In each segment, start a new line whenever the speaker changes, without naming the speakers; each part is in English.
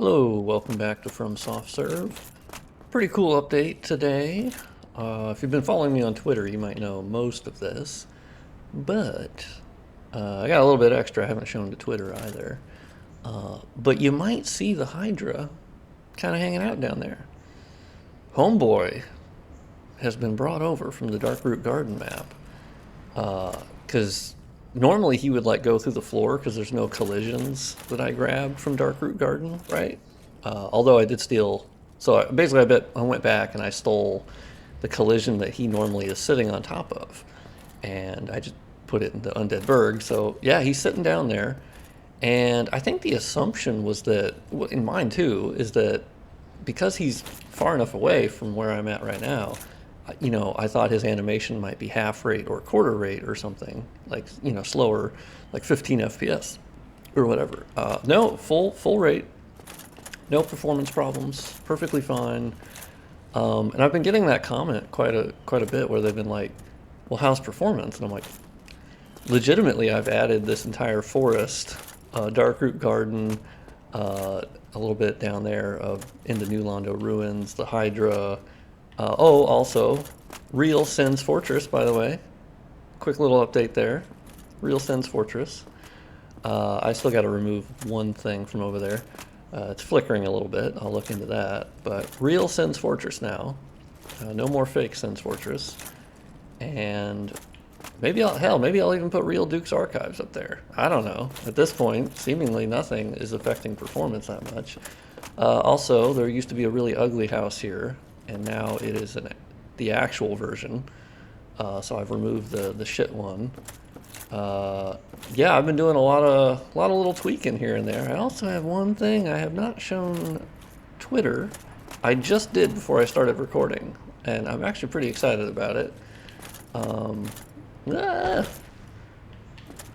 Hello, welcome back to From Soft Serve. Pretty cool update today. If you've been following me on Twitter, you might know most of this, but I got a little bit extra I haven't shown to Twitter either. But you might see the Hydra kind of hanging out down there. Homeboy has been brought over from the Darkroot Garden map because normally he would like go through the floor because there's no collisions that I grabbed from Darkroot Garden, right? Although I did steal, so basically I went back and I stole the collision that he normally is sitting on top of, and I just put it into Undead Burg. So yeah, he's sitting down there, and I think the assumption was that, in mine too, is that because he's far enough away from where I'm at right now, I thought his animation might be half rate or quarter rate or something, like, slower, like 15 FPS or whatever. No, full rate, no performance problems, perfectly fine. And I've been getting that comment quite a bit where they've been like, well, how's performance? And I'm like, legitimately, I've added this entire forest, Darkroot Garden, a little bit down there in the New Londo ruins, the Hydra. Also, Real Sin's Fortress, by the way. Quick little update there. Real Sin's Fortress. I still got to remove one thing from over there. It's flickering a little bit. I'll look into that. But Real Sin's Fortress now. No more fake Sin's Fortress. And maybe I'll even put Real Duke's Archives up there. I don't know. At this point, seemingly nothing is affecting performance that much. Also, there used to be a really ugly house here, and now it is the actual version. So I've removed the shit one. Yeah, I've been doing a lot of little tweaking here and there. I also have one thing I have not shown Twitter. I just did before I started recording, and I'm actually pretty excited about it.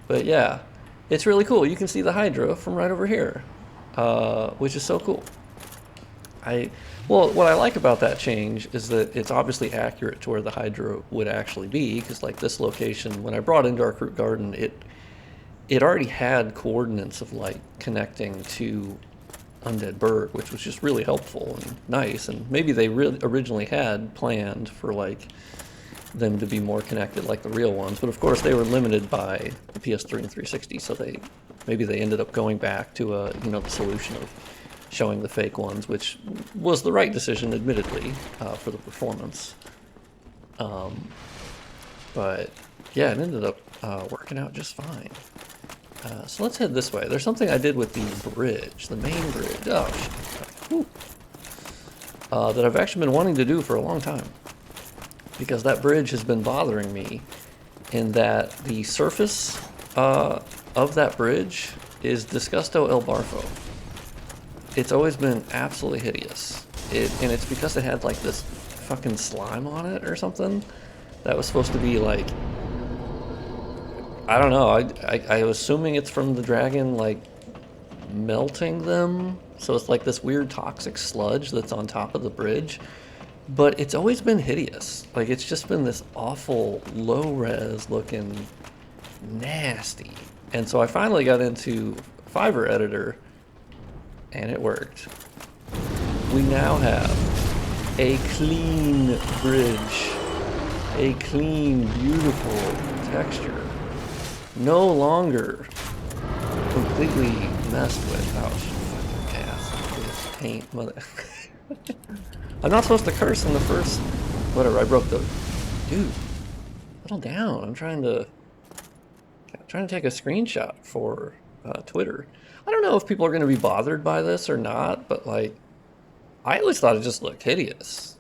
But yeah, it's really cool. You can see the Hydra from right over here, which is so cool. Well, what I like about that change is that it's obviously accurate to where the Hydra would actually be, because like this location, when I brought in Darkroot Garden, it already had coordinates of like connecting to Undead Burg, which was just really helpful and nice, and maybe they really originally had planned for like them to be more connected like the real ones, but of course they were limited by the PS3 and 360, so maybe they ended up going back to the solution of showing the fake ones, which was the right decision, admittedly, for the performance. But yeah, it ended up working out just fine. So let's head this way. There's something I did with the bridge, the main bridge. Oh, shit. That I've actually been wanting to do for a long time, because that bridge has been bothering me in that the surface of that bridge is Disgusto El Barfo. It's always been absolutely hideous. And it's because it had like this fucking slime on it or something that was supposed to be like, I don't know, I was assuming it's from the dragon like melting them, so it's like this weird toxic sludge that's on top of the bridge. But it's always been hideous. Like, it's just been this awful low-res looking nasty. And so I finally got into Fiverr editor, and it worked. We now have a clean bridge, a clean, beautiful texture. No longer completely messed with. Oh, fucking ass. This paint, mother. I'm not supposed to curse in the first. Whatever. I broke the. Dude, settle down. I'm trying to take a screenshot for Twitter. I don't know if people are going to be bothered by this or not, but like, I always thought it just looked hideous.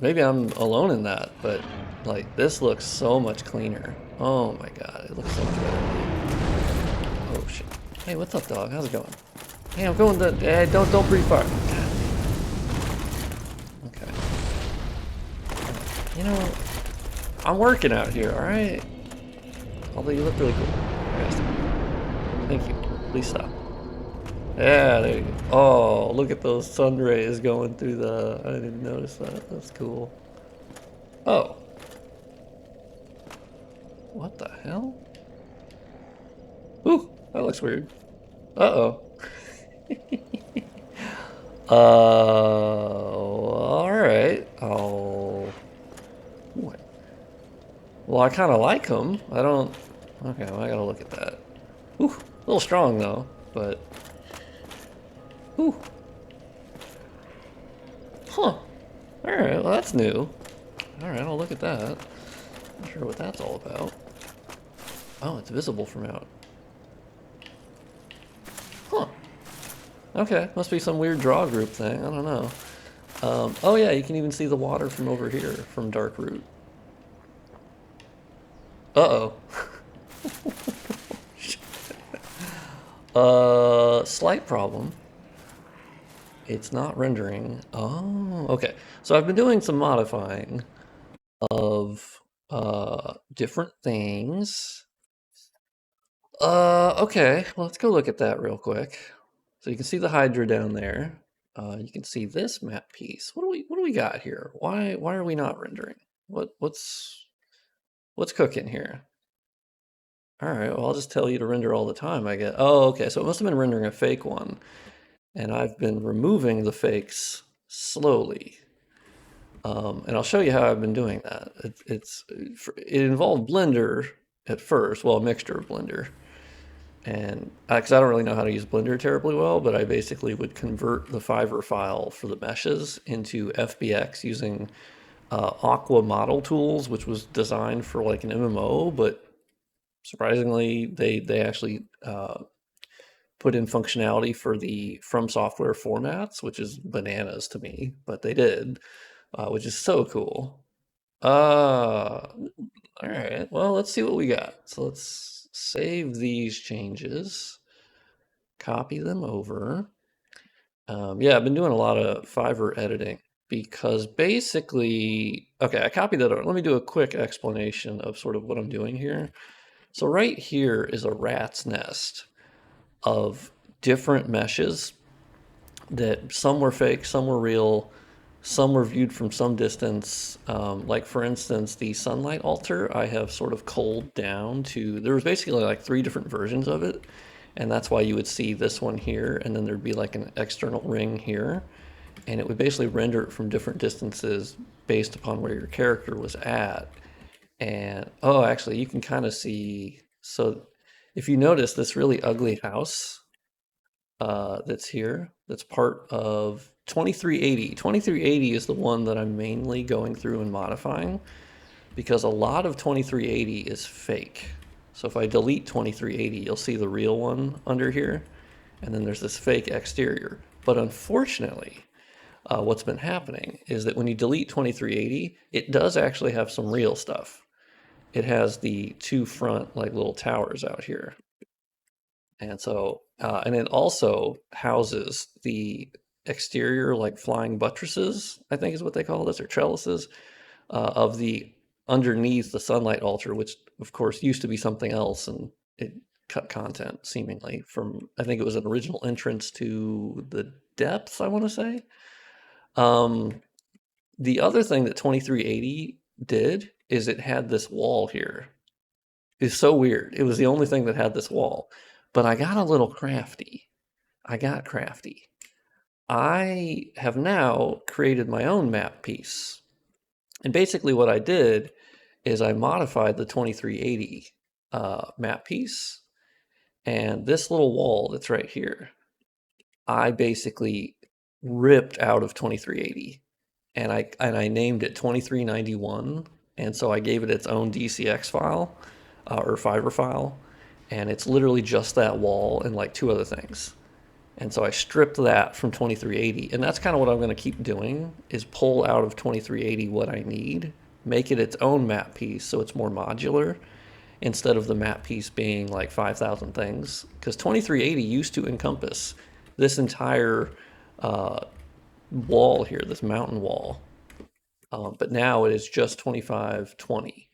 Maybe I'm alone in that, but like, this looks so much cleaner. Oh my god, it looks so much better. Oh shit. Hey, what's up, dog? How's it going? Hey, I'm going to. Hey, don't breathe fire. God. Okay. You know, I'm working out here, alright? Although you look really cool. Yes. Thank you. Please stop. Yeah, there you go. Oh, look at those sun rays going through the... I didn't even notice that. That's cool. Oh. What the hell? Ooh, that looks weird. Uh-oh. All right. Oh, well, I kind of like them. I don't. Okay, well, I gotta look at that. Ooh, a little strong though, but. Ooh, huh. All right, well, that's new. All right, I'll look at that. Not sure what that's all about. Oh, it's visible from out. Huh. Okay, must be some weird draw group thing. I don't know. Oh yeah, you can even see the water from over here from Darkroot. Uh-oh. Slight problem. It's not rendering. Oh, okay. So I've been doing some modifying of different things. Okay. Well, let's go look at that real quick. So you can see the Hydra down there. You can see this map piece. What do we got here? Why are we not rendering? What's cooking here? All right, well, I'll just tell you to render all the time, I guess. Oh, okay, so it must have been rendering a fake one. And I've been removing the fakes slowly. And I'll show you how I've been doing that. It involved Blender at first, well, a mixture of Blender. And because I don't really know how to use Blender terribly well, but I basically would convert the Fiverr file for the meshes into FBX using Aqua model tools, which was designed for like an MMO, but surprisingly, they actually put in functionality for the From Software formats, which is bananas to me, but they did, which is so cool. All right. Well, let's see what we got. So let's save these changes, copy them over. Yeah, I've been doing a lot of Fiverr editing because basically, okay, I copied that over. Let me do a quick explanation of sort of what I'm doing here. So right here is a rat's nest of different meshes that some were fake, some were real, some were viewed from some distance. Like for instance, the sunlight altar, I have sort of culled down to, there was basically like 3 different versions of it. And that's why you would see this one here, and then there'd be like an external ring here. And it would basically render it from different distances based upon where your character was at. And, oh, actually, you can kind of see, so if you notice this really ugly house, that's here, that's part of 2380. 2380 is the one that I'm mainly going through and modifying because a lot of 2380 is fake. So if I delete 2380, you'll see the real one under here, and then there's this fake exterior. But unfortunately, what's been happening is that when you delete 2380, it does actually have some real stuff. It has the 2 front like little towers out here. And so, and it also houses the exterior, like flying buttresses, I think is what they call this, or trellises, of the underneath the sunlight altar, which of course used to be something else, and it cut content seemingly from, I think it was an original entrance to the depths, I want to say. The other thing that 2380 did is it had this wall here. It's so weird. It was the only thing that had this wall. But I got a little crafty. I got crafty. I have now created my own map piece. And basically what I did is I modified the 2380 map piece. And this little wall that's right here, I basically ripped out of 2380. And I named it 2391. And so I gave it its own DCX file or Fiverr file. And it's literally just that wall and like 2 other things. And so I stripped that from 2380. And that's kind of what I'm going to keep doing is pull out of 2380 what I need, make it its own map piece so it's more modular instead of the map piece being like 5,000 things. Because 2380 used to encompass this entire wall here, this mountain wall. But now it is just 2520.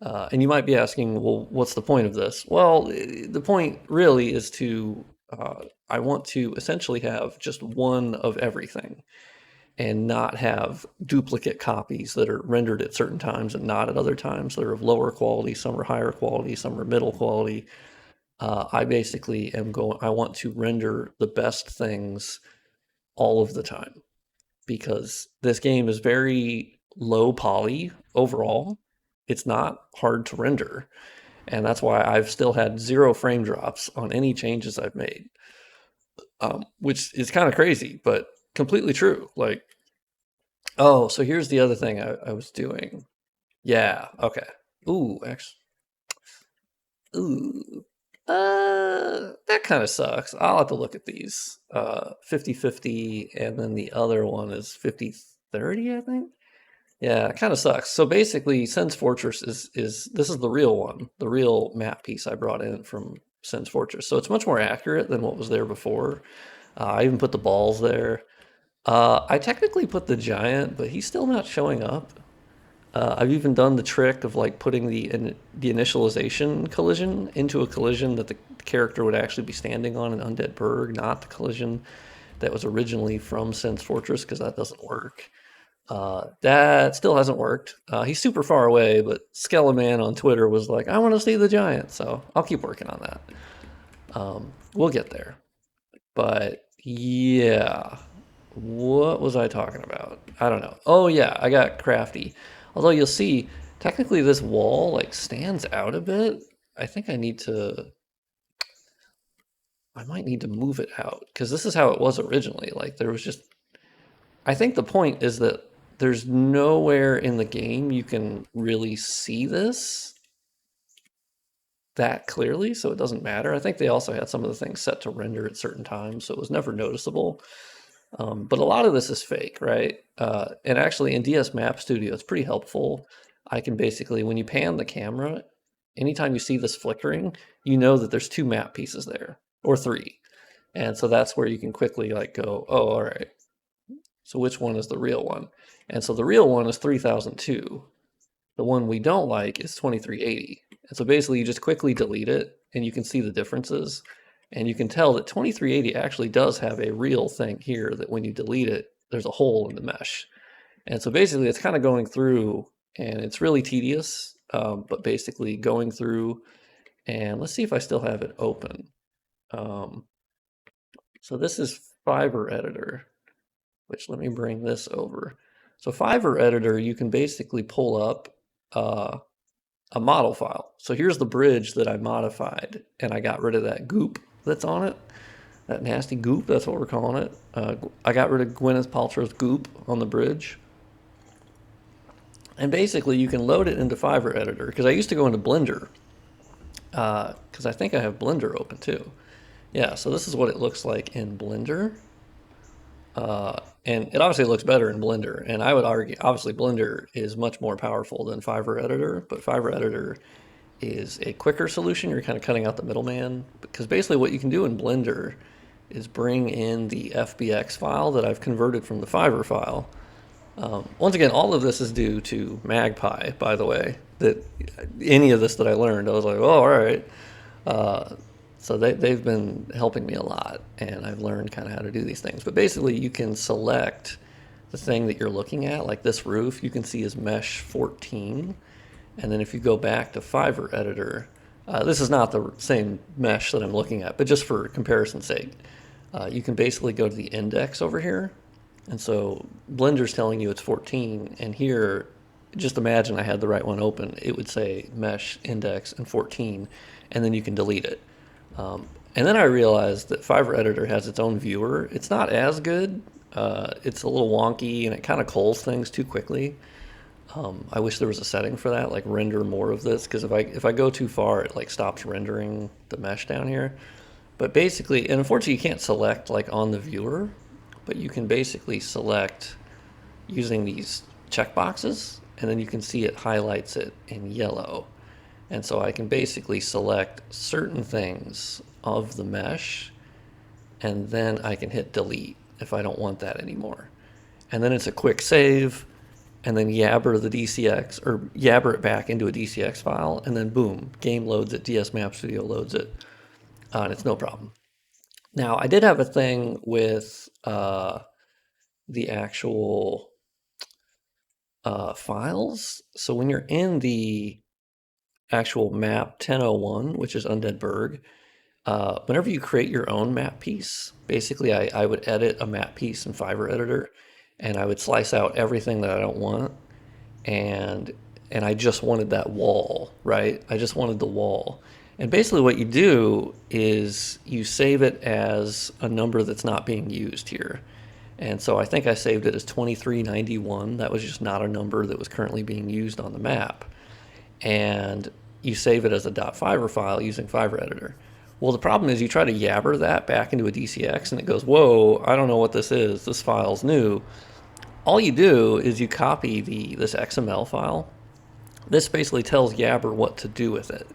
And you might be asking, well, what's the point of this? Well, the point really is to, I want to essentially have just one of everything and not have duplicate copies that are rendered at certain times and not at other times. They're of lower quality, some are higher quality, some are middle quality. I basically am going, I want to render the best things all of the time because this game is very low poly overall. It's not hard to render. And that's why I've still had 0 frame drops on any changes I've made, which is kind of crazy, but completely true. Like, oh, so here's the other thing I was doing. Yeah, okay. Ooh, actually, ooh. That kind of sucks. I'll have to look at these. 50/50, and then the other one is 50/30, I think. Yeah, it kind of sucks. So basically, Sen's Fortress is this is the real one, the real map piece I brought in from Sen's Fortress. So it's much more accurate than what was there before. I even put the balls there. I technically put the giant, but he's still not showing up. I've even done the trick of like putting the initialization collision into a collision that the character would actually be standing on in Undead Burg, not the collision that was originally from Sen's Fortress, because that doesn't work. That still hasn't worked. He's super far away, but Skeleman on Twitter was like, "I want to see the giant," so I'll keep working on that. We'll get there. But yeah, what was I talking about? I don't know. Oh yeah, I got crafty. Although you'll see, technically this wall like stands out a bit. I think I might need to move it out because this is how it was originally. Like there was just, I think the point is that there's nowhere in the game you can really see this that clearly, so it doesn't matter. I think they also had some of the things set to render at certain times, so it was never noticeable. But a lot of this is fake, right? And actually, in DS Map Studio, it's pretty helpful. I can basically, when you pan the camera, anytime you see this flickering, you know that there's 2 map pieces there, or 3. And so that's where you can quickly like go, oh, all right. So which one is the real one? And so the real one is 3002. The one we don't like is 2380. And so basically you just quickly delete it and you can see the differences. And you can tell that 2380 actually does have a real thing here that when you delete it, there's a hole in the mesh. And so basically it's kind of going through and it's really tedious, but basically going through and let's see if I still have it open. So this is Fiverr Editor, which let me bring this over. So Fiverr Editor, you can basically pull up a model file. So here's the bridge that I modified, and I got rid of that goop that's on it, that nasty goop, that's what we're calling it. I got rid of Gwyneth Paltrow's goop on the bridge. And basically you can load it into Fiverr Editor, because I used to go into Blender, because I think I have Blender open too. Yeah, so this is what it looks like in Blender. And it obviously looks better in Blender. And I would argue, obviously, Blender is much more powerful than Fiverr Editor, but Fiverr Editor is a quicker solution. You're kind of cutting out the middleman because basically what you can do in Blender is bring in the FBX file that I've converted from the Fiverr file. Once again, all of this is due to Magpie, by the way. That any of this that I learned, I was like, oh, all right. So they've been helping me a lot, and I've learned kind of how to do these things. But basically, you can select the thing that you're looking at, like this roof, you can see is mesh 14. And then if you go back to Fiverr Editor, this is not the same mesh that I'm looking at, but just for comparison's sake, you can basically go to the index over here. And so Blender's telling you it's 14, and here, just imagine I had the right one open. It would say mesh index and 14, and then you can delete it. And then I realized that Fiverr Editor has its own viewer. It's not as good. It's a little wonky, and it kind of culls things too quickly. I wish there was a setting for that, like render more of this, because if I go too far, it like stops rendering the mesh down here. But basically, and unfortunately, you can't select like on the viewer, but you can basically select using these checkboxes, and then you can see it highlights it in yellow. And so I can basically select certain things of the mesh, and then I can hit delete if I don't want that anymore. And then it's a quick save, and then yabber the DCX, or yabber it back into a DCX file, and then boom, game loads it, DS Map Studio loads it, and it's no problem. Now, I did have a thing with the actual files. So when you're in the actual map 1001, which is Undead Burg, Whenever you create your own map piece, basically I would edit a map piece in Fiverr editor, and I would slice out everything that I don't want, and I just wanted that wall, right? I just wanted the wall. And basically what you do is you save it as a number that's not being used here. And so I think I saved it as 2391. That was just not a number that was currently being used on the map. And you save it as a .fiverr file using Fiverr editor. Well, the problem is you try to yabber that back into a DCX and it goes, whoa, I don't know what this is. This file's new. All you do is you copy this XML file. This basically tells Yabber what to do with it.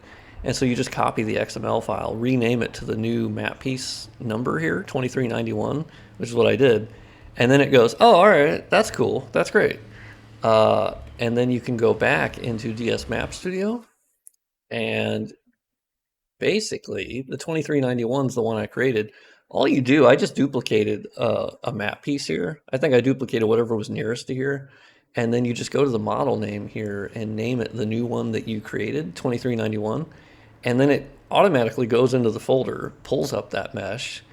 And so you just copy the XML file, rename it to the new map piece number here, 2391, which is what I did. And then it goes, oh, all right, that's cool. That's great. And then you can go back into DS Map Studio, and basically the 2391 is the one I created. All you do, I just duplicated a map piece here. I think I duplicated whatever was nearest to here. And then you just go to the model name here and name it the new one that you created, 2391. And then it automatically goes into the folder, pulls up that mesh,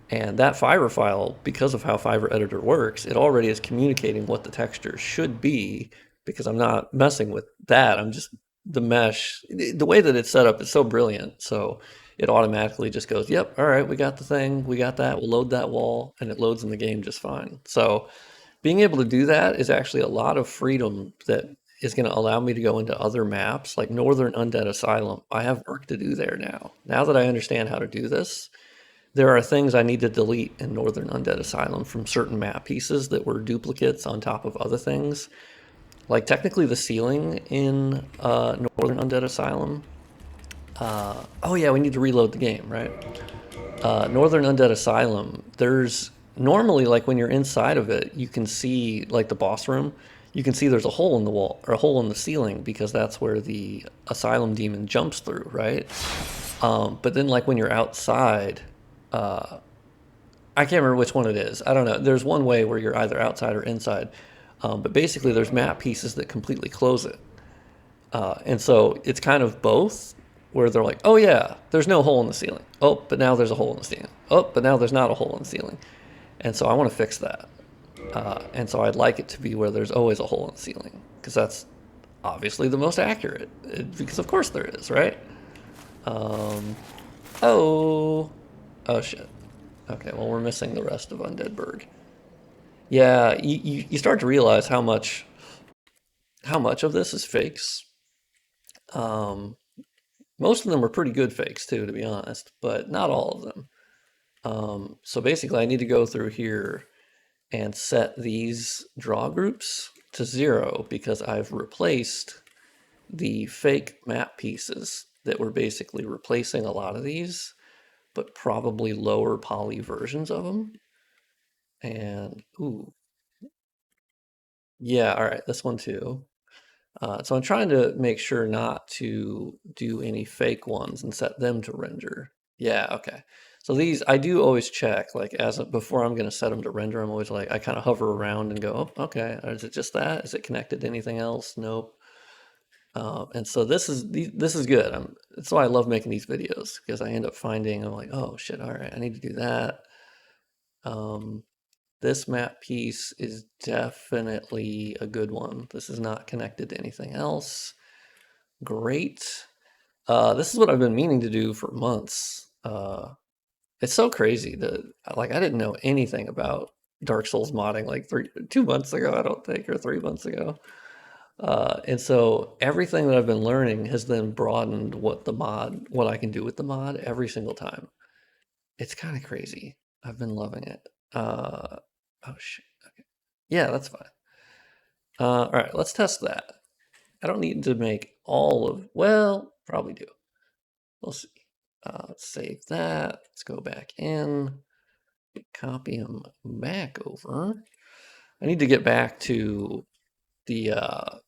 and that Fiverr file, because of how Fiverr Editor works, it already is communicating what the texture should be, because I'm not messing with that. I'm just, the mesh, the way that it's set up is so brilliant. So it automatically just goes, yep, all right, we got the thing, we got that, we'll load that wall, and it loads in the game just fine. So being able to do that is actually a lot of freedom that is going to allow me to go into other maps like Northern Undead Asylum. I have work to do there now. Now that I understand how to do this, there are things I need to delete in Northern Undead Asylum from certain map pieces that were duplicates on top of other things. Like technically the ceiling in Northern Undead Asylum. Oh yeah, we need to reload the game, right? Northern Undead Asylum, there's normally, like when you're inside of it, you can see, like the boss room, you can see there's a hole in the wall or a hole in the ceiling because that's where the asylum demon jumps through, right? But then like when you're outside, I can't remember which one it is. I don't know. There's one way where you're either outside or inside. But basically there's map pieces that completely close it. And so it's kind of both, where they're like, oh yeah, there's no hole in the ceiling. Oh, but now there's a hole in the ceiling. Oh, but now there's not a hole in the ceiling. And so I want to fix that. And so I'd like it to be where there's always a hole in the ceiling, because that's obviously the most accurate. Because of course there is, right? Oh shit. Okay, well we're missing the rest of Undead Burg. Yeah, you start to realize how much of this is fakes. Most of them are pretty good fakes too, to be honest, but not all of them. So basically I need to go through here and set these draw groups to 0 because I've replaced the fake map pieces that were basically replacing a lot of these, but probably lower poly versions of them. And, ooh, yeah, all right, this one too. So I'm trying to make sure not to do any fake ones and set them to render. Yeah, okay. So these, I do always check, like before I'm going to set them to render, I'm always like, I kind of hover around and go, oh, okay, is it just that? Is it connected to anything else? Nope. And so this is good. That's why I love making these videos, because I end up finding, I'm like, oh shit, all right, I need to do that. This map piece is definitely a good one. This is not connected to anything else. Great. This is what I've been meaning to do for months. It's so crazy that, like, I didn't know anything about Dark Souls modding like 2 months ago, I don't think, or 3 months ago. And so everything that I've been learning has then broadened what I can do with the mod every single time. It's kind of crazy. I've been loving it. Oh shit. Okay. Yeah, that's fine. All right, let's test that. I don't need to make all of, well, probably do. We'll see. Let's save that. Let's go back in, copy them back over. I need to get back to the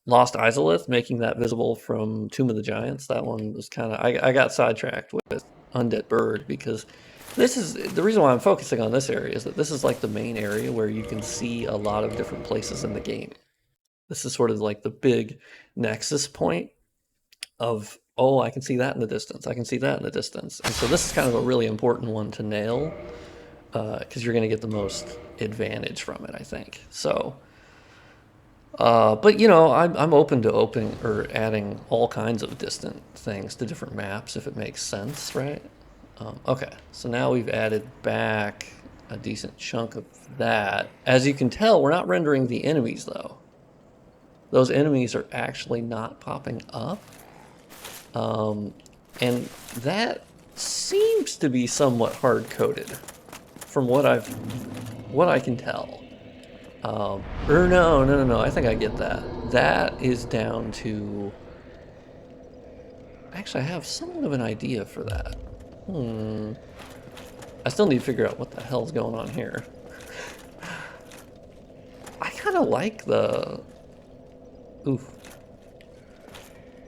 Lost Izalith, making that visible from Tomb of the Giants. That one was kind of, I got sidetracked with Undead Burg, because this is the reason why I'm focusing on this area, is that this is like the main area where you can see a lot of different places in the game. This is sort of like the big nexus point of, oh, I can see that in the distance. I can see that in the distance. And so this is kind of a really important one to nail because you're going to get the most advantage from it, I think. So, but you know, I'm open to opening or adding all kinds of distant things to different maps if it makes sense, right? Okay, so now we've added back a decent chunk of that. As you can tell, we're not rendering the enemies though. Those enemies are actually not popping up. Um, and that seems to be somewhat hard coded from what I can tell. Or no. I think I get that. That is down to. Actually, I have somewhat of an idea for that. I still need to figure out what the hell's going on here. I kind of like the. Oof.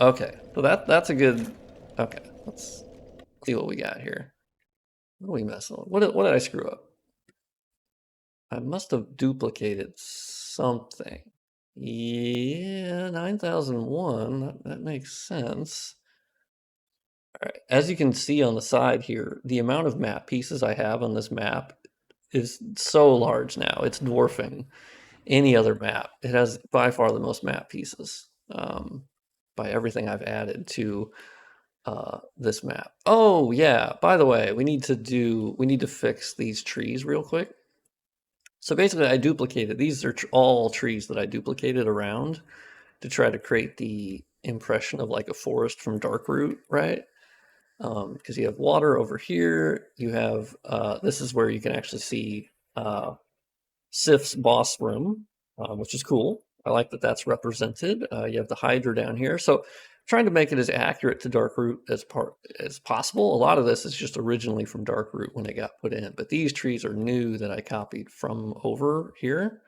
Okay, so that's a good. Okay, let's see what we got here. What are we messing with? What did I screw up? I must have duplicated something. Yeah, 9001. That makes sense. All right. As you can see on the side here, the amount of map pieces I have on this map is so large now. It's dwarfing any other map. It has by far the most map pieces by everything I've added to this map. Oh yeah, by the way, we need to fix these trees real quick. So basically I duplicated, these are all trees that I duplicated around to try to create the impression of like a forest from Darkroot, right? Because you have water over here, you have, this is where you can actually see Sif's boss room, which is cool. I like that that's represented. You have the Hydra down here. So trying to make it as accurate to Darkroot as possible. A lot of this is just originally from Darkroot when it got put in, but these trees are new that I copied from over here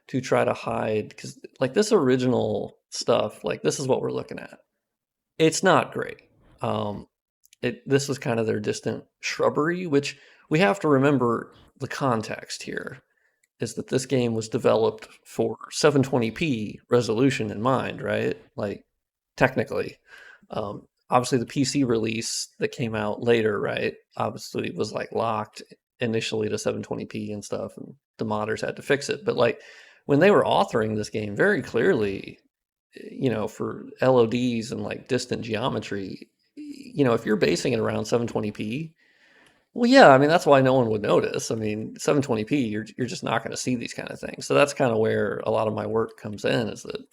to try to hide, because like this original stuff, like this is what we're looking at. It's not great. This was kind of their distant shrubbery, which we have to remember the context here is that this game was developed for 720p resolution in mind, right? Like technically. Obviously the PC release that came out later, right? Obviously was like locked initially to 720p and stuff, and the modders had to fix it. But like when they were authoring this game, very clearly, you know, for LODs and like distant geometry, you know, if you're basing it around 720p, well, yeah, I mean that's why no one would notice. I mean, 720p, you're just not going to see these kind of things. So that's kind of where a lot of my work comes in. Is that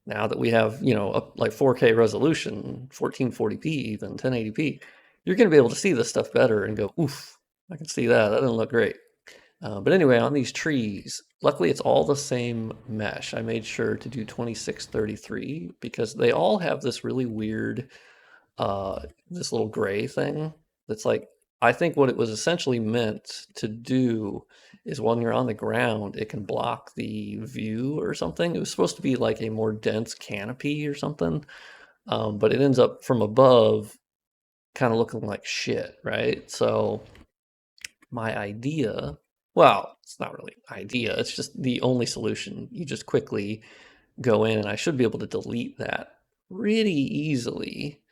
now that we have, you know, like 4K resolution, 1440p, even 1080p, you're going to be able to see this stuff better and go, oof, I can see that. That doesn't look great. But anyway, on these trees, luckily it's all the same mesh. I made sure to do 2633 because they all have this really weird, this little gray thing that's like, I think what it was essentially meant to do is when you're on the ground, it can block the view or something. It was supposed to be like a more dense canopy or something, but it ends up from above kind of looking like shit, right? So my idea, well, it's not really idea, it's just the only solution. You just quickly go in, and I should be able to delete that pretty easily.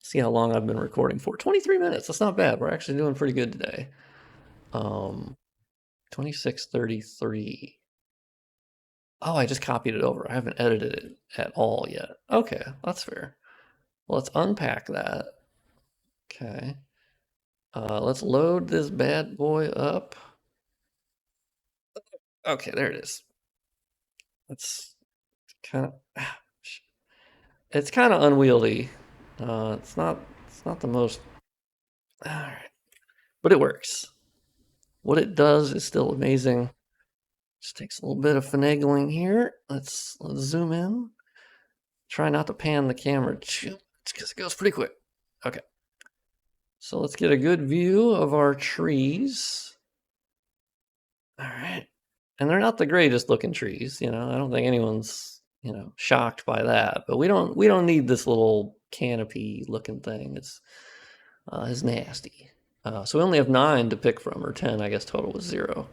See how long I've been recording for. 23 minutes. That's not bad. We're actually doing pretty good today. 2633. Oh, I just copied it over. I haven't edited it at all yet. Okay, that's fair. Well, let's unpack that. Okay. Let's load this bad boy up. Okay, there it is. It's kind of it's kind of unwieldy. It's not the most. All right, but it works. What it does is still amazing. Just takes a little bit of finagling here. Let's zoom in. Try not to pan the camera because it goes pretty quick. Okay. So let's get a good view of our trees. All right. And they're not the greatest looking trees, you know. I don't think anyone's, you know, shocked by that. But we don't need this little canopy looking thing. It's nasty. So we only have 9 to pick from, or 10, I guess total was 0.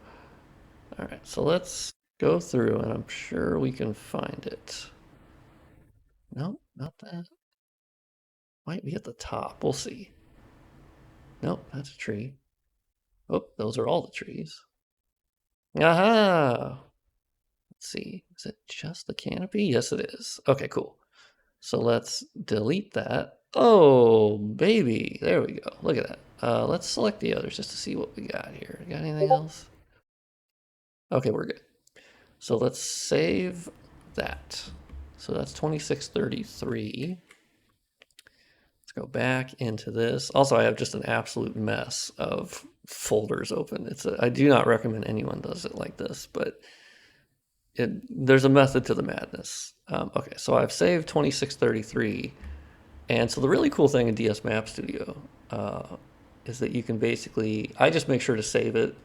All right, so let's go through, and I'm sure we can find it. Nope, not that. Might be at the top. We'll see. Nope, that's a tree. Oh, those are all the trees. Aha! Let's see. Is it just the canopy? Yes, it is. Okay, cool. So let's delete that. Oh, baby. There we go. Look at that. Let's select the others just to see what we got here. Got anything else? Okay, we're good. So let's save that. So that's 2633. Let's go back into this. Also, I have just an absolute mess of folders open. I do not recommend anyone does it like this, but there's a method to the madness. Okay, so I've saved 2633. And so the really cool thing in DS Map Studio is that you can basically, I just make sure to save it.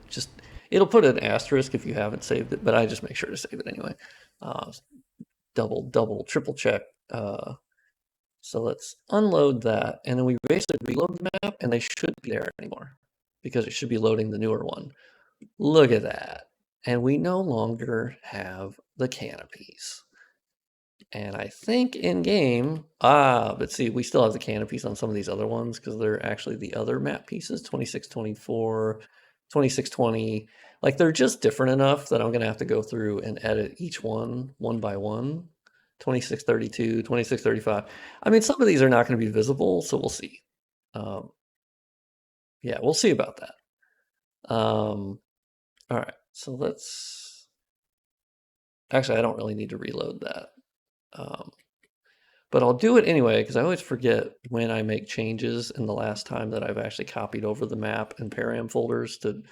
It'll put an asterisk if you haven't saved it, but I just make sure to save it anyway. Double, triple check. So let's unload that, and then we basically reload the map, and they shouldn't be there anymore because it should be loading the newer one. Look at that. And we no longer have the canopies. And I think in game, but see, we still have the canopies on some of these other ones because they're actually the other map pieces, 2624, 2620. Like they're just different enough that I'm going to have to go through and edit each one by one. 2632, 2635. I mean, some of these are not going to be visible, so we'll see. Yeah, we'll see about that. All right, so let's. Actually, I don't really need to reload that. But I'll do it anyway because I always forget when I make changes in the last time that I've actually copied over the map and param folders to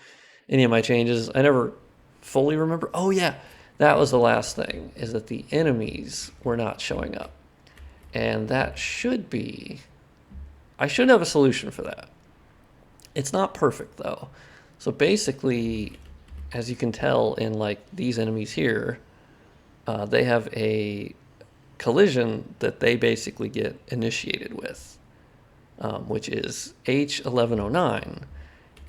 any of my changes. I never fully remember. Oh yeah, that was the last thing, is that the enemies were not showing up. And that should be, I should have a solution for that. It's not perfect though. So basically, as you can tell in like these enemies here, they have a collision that they basically get initiated with, which is H1109.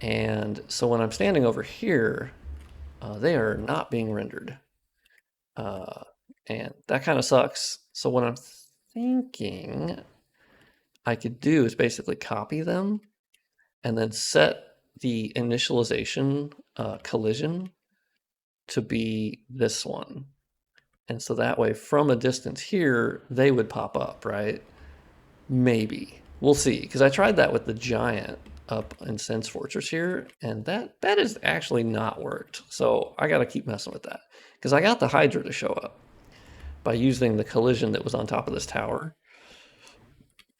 And so when I'm standing over here, they are not being rendered. And that kind of sucks. So what I'm thinking I could do is basically copy them and then set the initialization collision to be this one. And so that way, from a distance here, they would pop up, right? Maybe. We'll see. Because I tried that with the giant up in Sense Fortress here, and that has actually not worked. So I got to keep messing with that. Because I got the Hydra to show up by using the collision that was on top of this tower.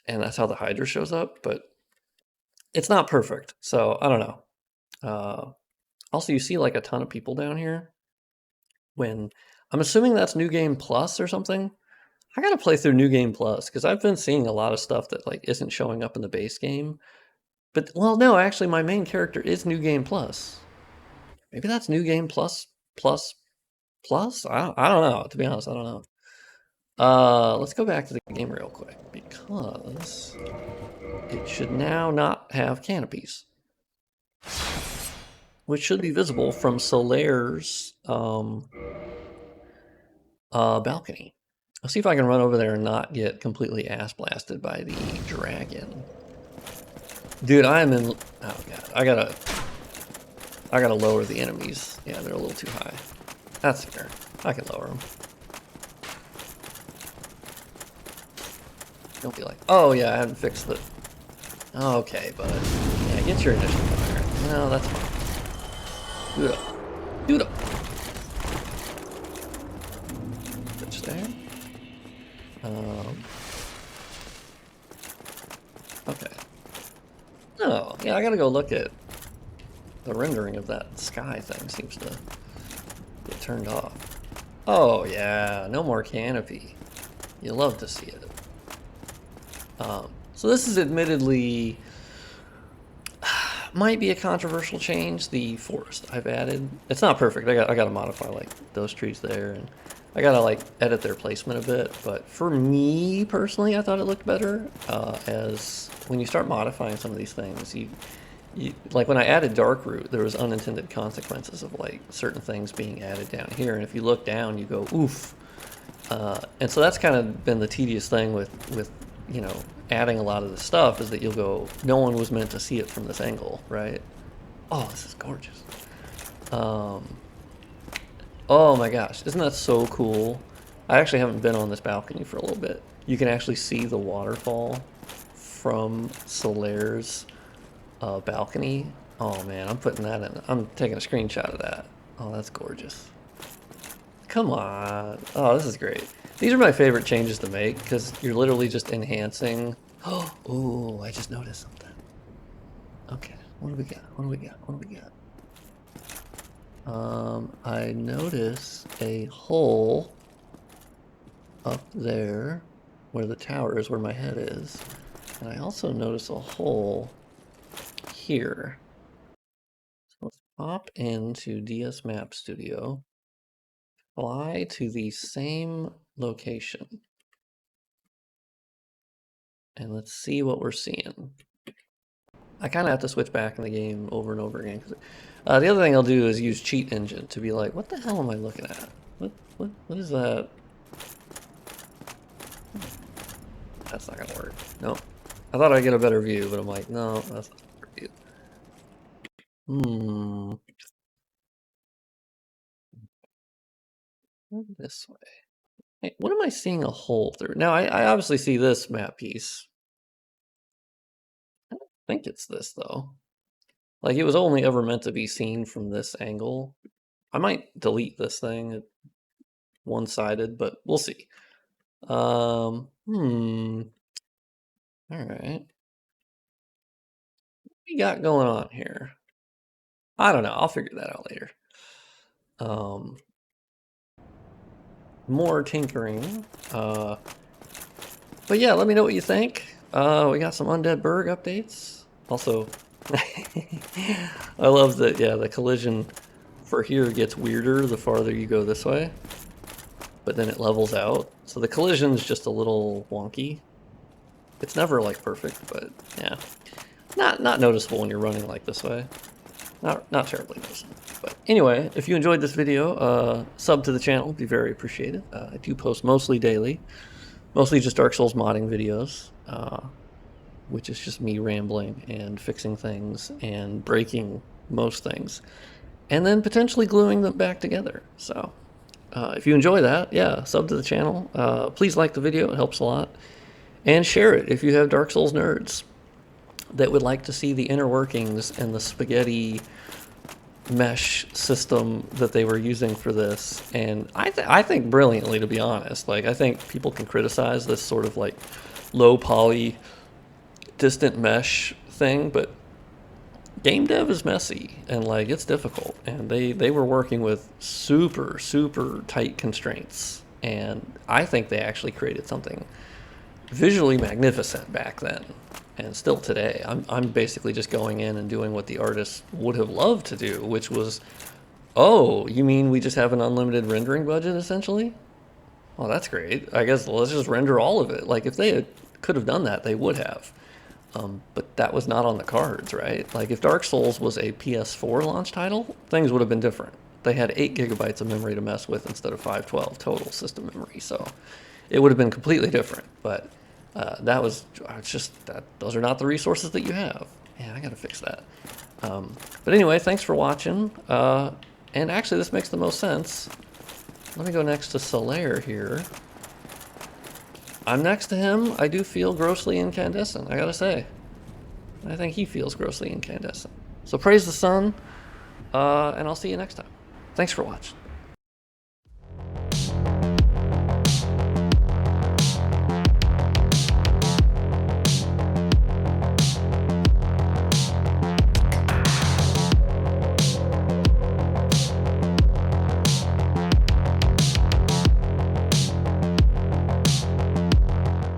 And that's how the Hydra shows up, but it's not perfect. So I don't know. Also, you see like a ton of people down here. When I'm assuming that's New Game Plus or something. I gotta play through New Game Plus because I've been seeing a lot of stuff that like isn't showing up in the base game. But well, no, actually, my main character is New Game Plus. Maybe that's New Game Plus plus plus. I don't know. To be honest, I don't know. Let's go back to the game real quick because it should now not have canopies, which should be visible from Solaire's balcony. I'll see if I can run over there and not get completely ass blasted by the dragon. Dude, I'm in. Oh god, I gotta lower the enemies. Yeah, they're a little too high. That's fair. I can lower them. Don't be like, oh yeah, I haven't fixed the. Okay, bud. Yeah, get your initial fire. No, that's fine. Do it up. Do it up. Switch there. Okay. Oh, yeah, I gotta go look at the rendering of that sky thing. Seems to get turned off. Oh, yeah, no more canopy. You love to see it. So this is admittedly might be a controversial change. The forest I've added. It's not perfect. I got to modify like those trees there, and I got to like edit their placement a bit. But for me personally, I thought it looked better. As when you start modifying some of these things, you like when I added Darkroot, there was unintended consequences of like certain things being added down here. And if you look down, you go, oof. And so that's kind of been the tedious thing with you know, adding a lot of this stuff, is that you'll go, no one was meant to see it from this angle, right? Oh, this is gorgeous. Oh my gosh, isn't that so cool? I actually haven't been on this balcony for a little bit. You can actually see the waterfall from Solaire's balcony. Oh man, I'm putting that in. I'm taking a screenshot of that. Oh, that's gorgeous. Come on. Oh, this is great. These are my favorite changes to make because you're literally just enhancing. Oh, I just noticed something. Okay, what do we got? What do we got? What do we got? I notice a hole up there where the tower is, where my head is. And I also notice a hole here. So let's pop into DS Map Studio, fly to the same location, and let's see what we're seeing. I kind of have to switch back in the game over and over again. The other thing I'll do is use Cheat Engine to be like, what the hell am I looking at? What is that? That's not gonna work. Nope. I thought I'd get a better view, but I'm like, no, that's not a better view. This way. Hey, what am I seeing a hole through? Now, I obviously see this map piece. I don't think it's this, though. Like, it was only ever meant to be seen from this angle. I might delete this thing, one-sided, but we'll see. All right. What we got going on here? I don't know. I'll figure that out later. More tinkering. But yeah, let me know what you think. We got some Undead Burg updates. Also, I love that, yeah, the collision for here gets weirder the farther you go this way, but then it levels out. So the collision's just a little wonky. It's never like perfect, but yeah, not noticeable when you're running like this way. Not terribly noticeable. But anyway, if you enjoyed this video, sub to the channel would be very appreciated. I do post mostly daily, mostly just Dark Souls modding videos, which is just me rambling and fixing things and breaking most things, and then potentially gluing them back together. So if you enjoy that, yeah, sub to the channel. Please like the video, it helps a lot. And share it if you have Dark Souls nerds that would like to see the inner workings and the spaghetti mesh system that they were using for this. And I think brilliantly, to be honest. Like, I think people can criticize this sort of like low poly distant mesh thing, but game dev is messy and like it's difficult, and they were working with super tight constraints, and I think they actually created something visually magnificent back then. And still today, I'm basically just going in and doing what the artist would have loved to do, which was, oh, you mean we just have an unlimited rendering budget, essentially? Well, that's great. I guess let's just render all of it. Like, if they could have done that, they would have. But that was not on the cards, right? Like, if Dark Souls was a PS4 launch title, things would have been different. They had 8 gigabytes of memory to mess with instead of 512 total system memory, so it would have been completely different. But that was, it's just that those are not the resources that you have. Yeah, I gotta fix that. But anyway, thanks for watching. And actually, this makes the most sense. Let me go next to Solaire here. I'm next to him. I do feel grossly incandescent, I gotta say. I think he feels grossly incandescent. So praise the sun, and I'll see you next time. Thanks for watching.